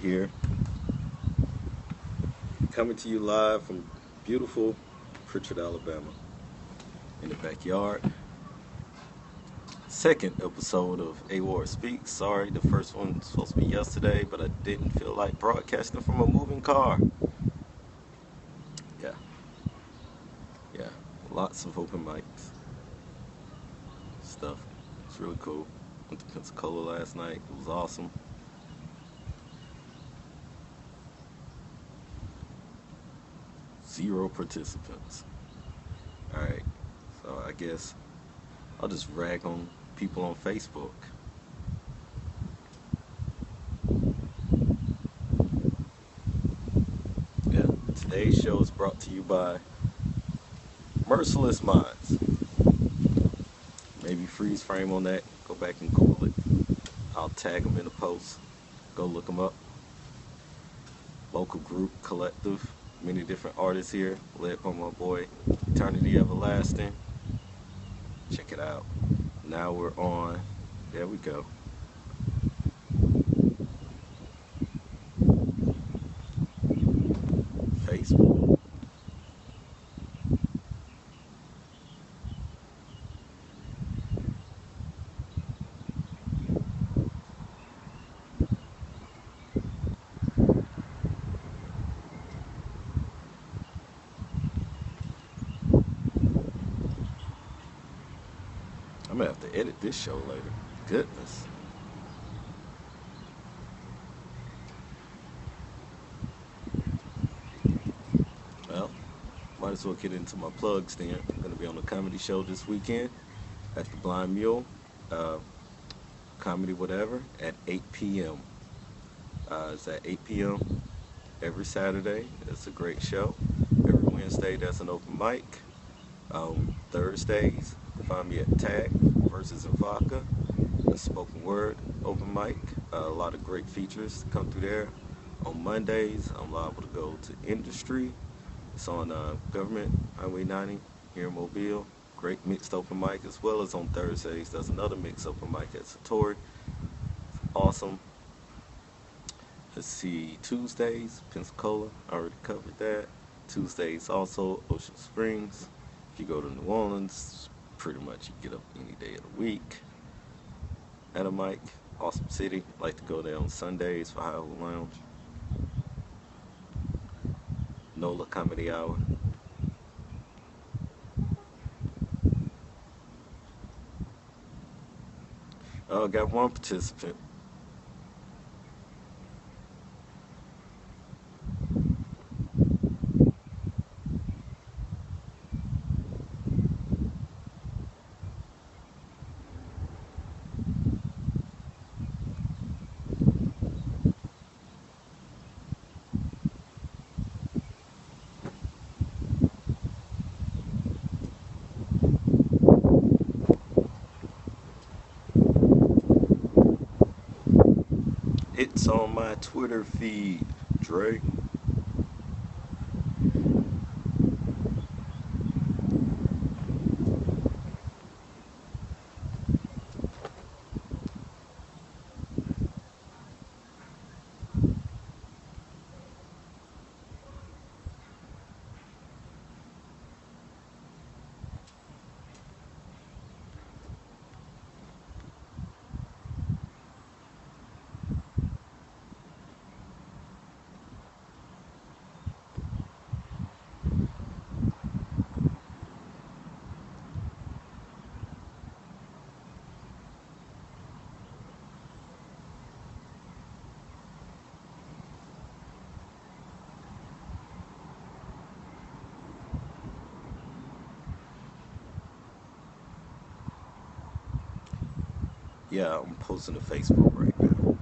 here, coming to you live from beautiful Pritchard, Alabama, in the backyard. Second episode of A-Ward Speaks. Sorry, the first one was supposed to be yesterday, but I didn't feel like broadcasting from a moving car. Yeah, lots of open mics stuff. It's really cool. Went to Pensacola last night. It was awesome. Zero participants. Alright, so I guess I'll just rag on people on Facebook. Yeah, today's show is brought to you by Merciless Minds. Maybe freeze frame on that. Go back and Google it. I'll tag them in the post. Go look them up. Local group, collective, many different artists here, led by my boy Eternity Everlasting. Check it out. Now we're on. There we go. Facebook. I'm gonna have to edit this show later. Goodness. Well, might as well get into my plugs then. I'm gonna be on a comedy show this weekend at the Blind Mule, comedy whatever, at 8 p.m. It's at 8 p.m. every Saturday. It's a great show. Every Wednesday there's an open mic. Thursdays, find me at Tag versus Vodka, a spoken word open mic. A lot of great features come through there. On Mondays, I'm liable to go to Industry. It's on Government Highway 90 here in Mobile. Great mixed open mic, as well as on Thursdays. There's another mixed open mic at Satori. Awesome. Let's see, Tuesdays, Pensacola. I already covered that. Tuesdays also, Ocean Springs. If you go to New Orleans, pretty much you get up any day of the week. At a mic, awesome city. Like to go there on Sundays for High Hole Lounge. NOLA Comedy Hour. Got one participant. It's on my Twitter feed, Dre. Yeah, I'm posting to Facebook right now.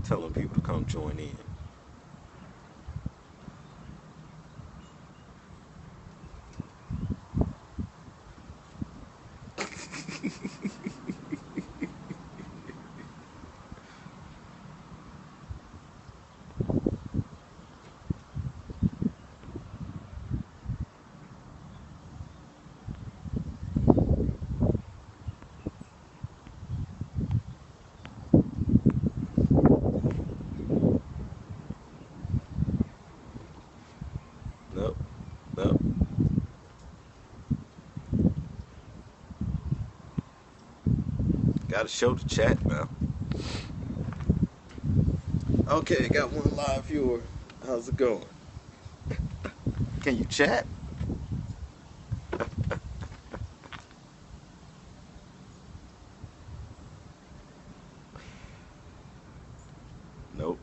Telling people to come join in. Gotta show the chat now. Okay, got one live viewer. How's it going? Can you chat? Nope.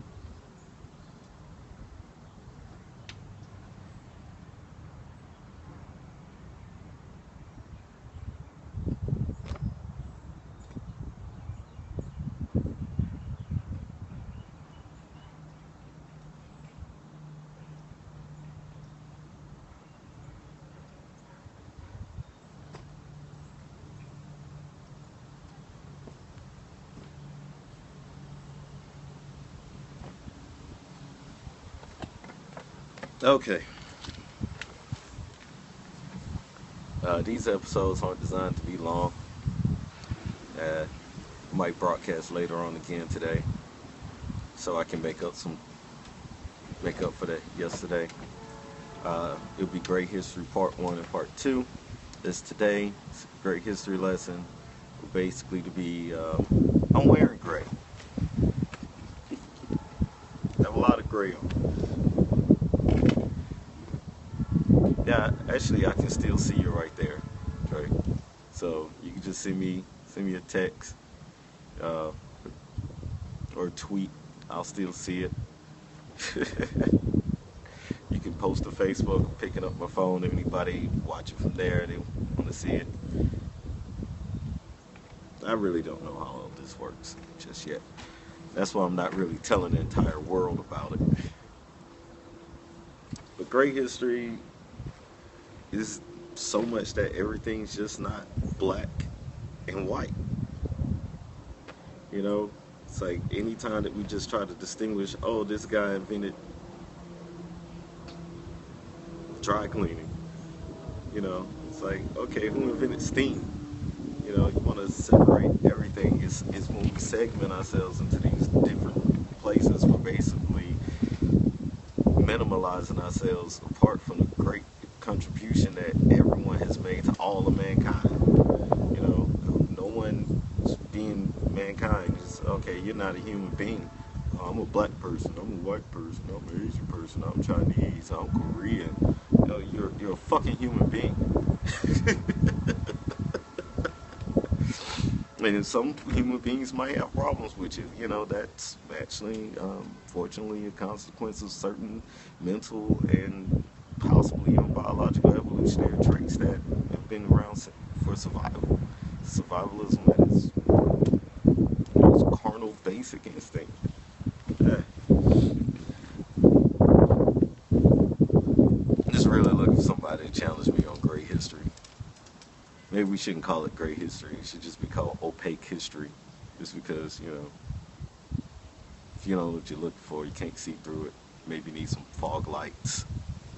Okay. These episodes aren't designed to be long. Might broadcast later on again today, so I can make up for that yesterday. It'll be Great History Part 1 and Part 2. It's today. It's a great history lesson. Basically to be, I'm wearing gray. I have a lot of gray on. Yeah, actually I can still see you right there. Right? So you can just send me a text or tweet. I'll still see it. You can post to Facebook, picking up my phone. If anybody watching from there, they want to see it. I really don't know how all this works just yet. That's why I'm not really telling the entire world about it. But great history is so much that everything's just not black and white. You know, it's like anytime that we just try to distinguish, oh, this guy invented dry cleaning. You know, it's like, okay, who invented steam? You know, you want to separate everything. It's when we segment ourselves into these different places, we're basically minimalizing ourselves apart from the great contribution that everyone has made to all of mankind. You know, no one being mankind is, okay, you're not a human being. I'm a black person, I'm a white person, I'm an Asian person, I'm Chinese, I'm Korean. You know, you're a fucking human being. And some human beings might have problems with you. You know, that's actually, fortunately, a consequence of certain mental and possibly biological evolutionary traits that have been around for survival. Survivalism is, you know, it's carnal, basic instinct. I'm just really looking for somebody to challenge me on great history. Maybe we shouldn't call it great history. It should just be called opaque history. Just because, you know, if you don't know what you're looking for, you can't see through it. Maybe you need some fog lights,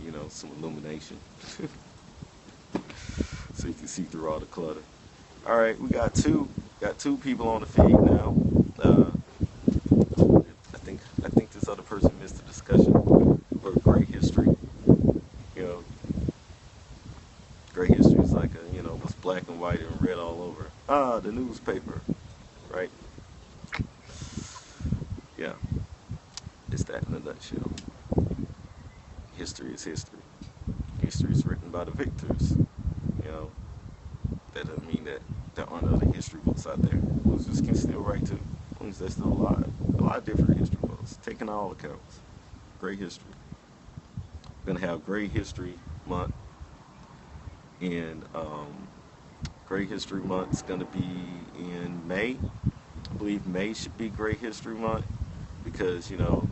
you know, some illumination. So you can see through all the clutter. All right, we got two people on the feed now. I think this other person missed the discussion for great history. You know, great history is like a, you know, what's black and white and red all over. Ah, the newspaper, right? Yeah, it's that in a nutshell. History is history. History is written by the victors. You know, that doesn't mean that there aren't other history books out there. Losers can still write too. As long as they're still alive. A lot of different history books, taking all accounts. Great history. We're gonna have Great History Month, and Great History Month's gonna be in May. I believe May should be Great History Month because, you know,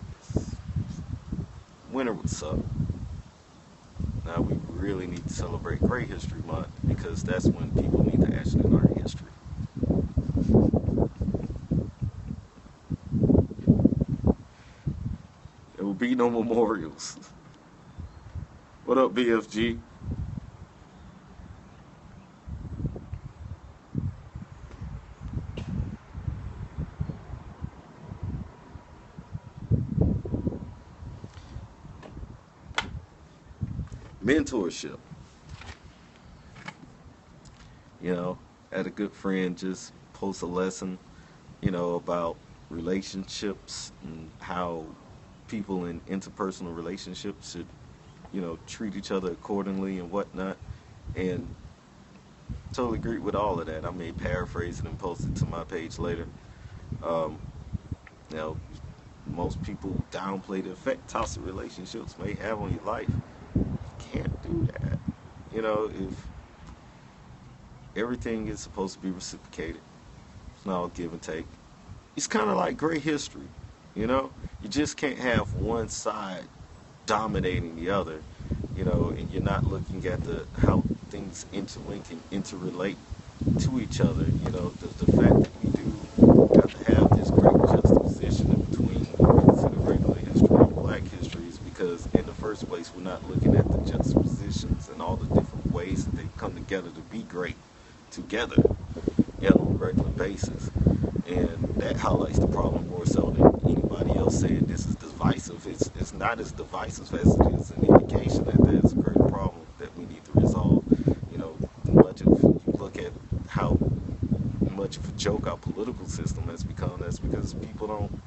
winter would suck. Now we really need to celebrate Great History Month because that's when people need to actually learn history. There will be no memorials. What up, BFG? Mentorship. You know, I had a good friend just post a lesson, about relationships and how people in interpersonal relationships should, treat each other accordingly and whatnot. And totally agree with all of that. I may paraphrase it and post it to my page later. Um, you know, Most people downplay the effect toxic relationships may have on your life. You can't do that. If everything is supposed to be reciprocated, it's not all give and take. It's kind of like great history. You just can't have one side dominating the other, and you're not looking at the how things interlink and interrelate to each other. The fact that we do have to have this great juxtaposition in between what we consider regular history and black history is because in the first place we're not looking at the juxtapositions and all the different ways that they come together to be great together, on a regular basis. And that highlights the problem more so than anybody else saying this is divisive. It's not as divisive as it is an indication that there's a greater problem that we need to resolve. Much of you look at how much of a joke our political system has become. That's because people don't,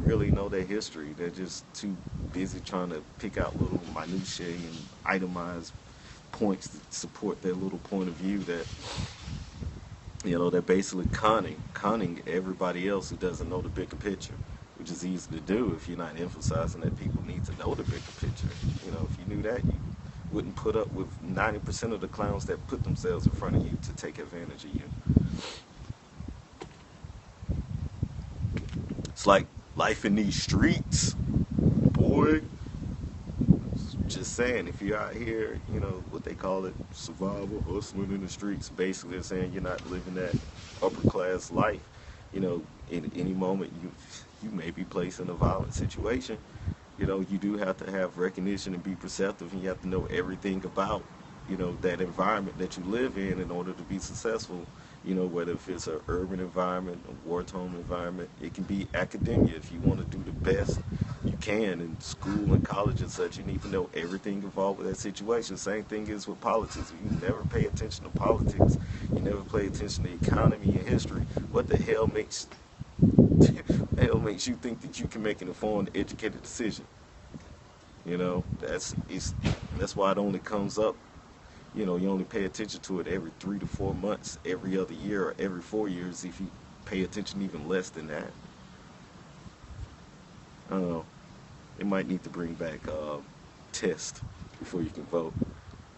really know their history. They're just too busy trying to pick out little minutiae and itemize points to support their little point of view that they're basically conning everybody else who doesn't know the bigger picture, which is easy to do if you're not emphasizing that people need to know the bigger picture. If you knew that, you wouldn't put up with 90% of the clowns that put themselves in front of you to take advantage of you. It's like life in these streets, boy. Just saying, if you're out here, what they call it, survival, hustling in the streets, basically they're saying you're not living that upper class life. In any moment you may be placed in a violent situation. You do have to have recognition and be perceptive, and you have to know everything about, that environment that you live in order to be successful. Whether if it's an urban environment, a war-torn environment, it can be academia. If you want to do the best you can in school and college and such, you need to know everything involved with that situation. Same thing is with politics. If you never pay attention to politics, you never pay attention to economy and history, what the hell makes you think that you can make an informed, educated decision? That's why it only comes up. You only pay attention to it every 3 to 4 months, every other year, or every 4 years if you pay attention even less than that. I don't know. They might need to bring back tests before you can vote.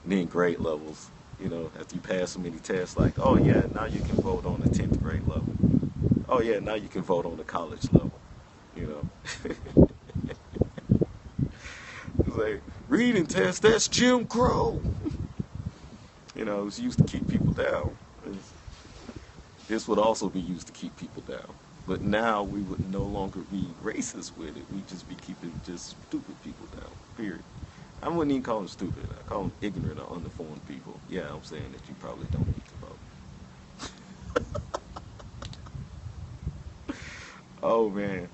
And then grade levels. After you pass so many tests, like, oh yeah, now you can vote on the 10th grade level. Oh yeah, now you can vote on the college level. It's like, reading test, that's Jim Crow. It's used to keep people down. This would also be used to keep people down. But now we would no longer be racist with it. We'd just be keeping just stupid people down, period. I wouldn't even call them stupid. I call them ignorant or uninformed people. Yeah, I'm saying that you probably don't need to vote. Oh, man.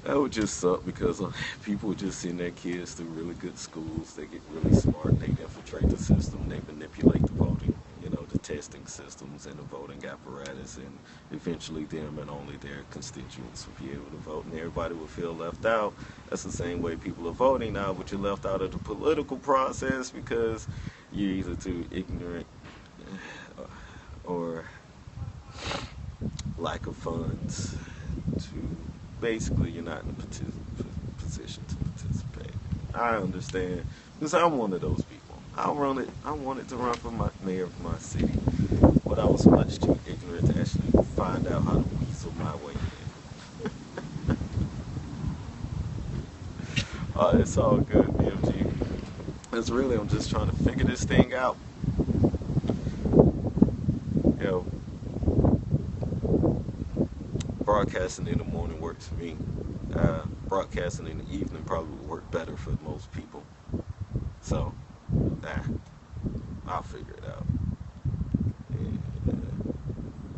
That would just suck because people would just send their kids through really good schools. They get really smart. They infiltrate the system. They manipulate the voting, the testing systems and the voting apparatus. And eventually them and only their constituents will be able to vote. And everybody will feel left out. That's the same way people are voting now, but you're left out of the political process because you're either too ignorant or lack of funds to... Basically, you're not in a position to participate. I understand, because I'm one of those people. I wanted to run for mayor of my city, but I was much too ignorant to actually find out how to weasel my way in. It's all good, BMG. I'm just trying to figure this thing out. Broadcasting in the morning works for me. Broadcasting in the evening probably would work better for most people. So, I'll figure it out. And,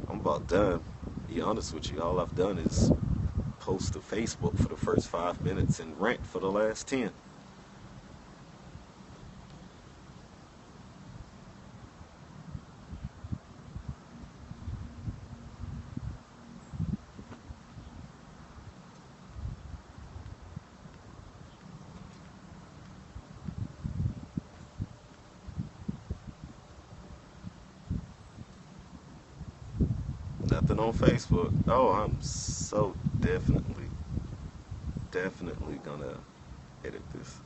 I'm about done. To be honest with you, all I've done is post to Facebook for the first 5 minutes and rant for the last 10. Nothing on Facebook. Oh, I'm so definitely gonna edit this.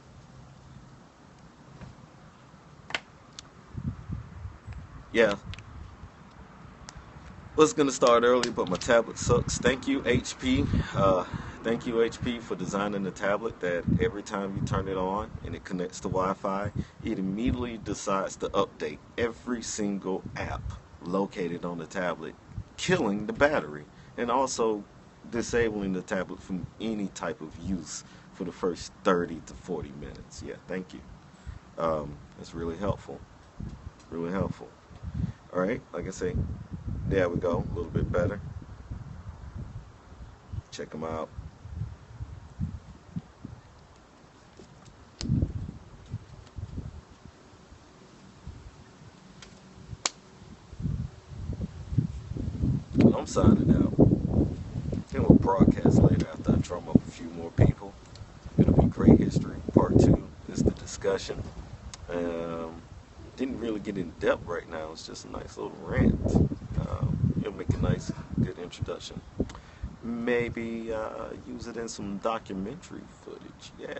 Yeah, was gonna start early, but my tablet sucks. Thank you, HP. Thank you, HP, for designing the tablet that every time you turn it on and it connects to Wi-Fi, it immediately decides to update every single app located on the tablet, killing the battery and also disabling the tablet from any type of use for the first 30 to 40 minutes. Yeah, thank you. It's really helpful. Really helpful. All right, like I say, there we go, a little bit better. Check them out. I'm signing out. Then we'll broadcast later after I drum up a few more people. It'll be great history. Part 2 is the discussion. Didn't really get in depth right now. It's just a nice little rant. It'll make a nice, good introduction. Maybe use it in some documentary footage. Yeah.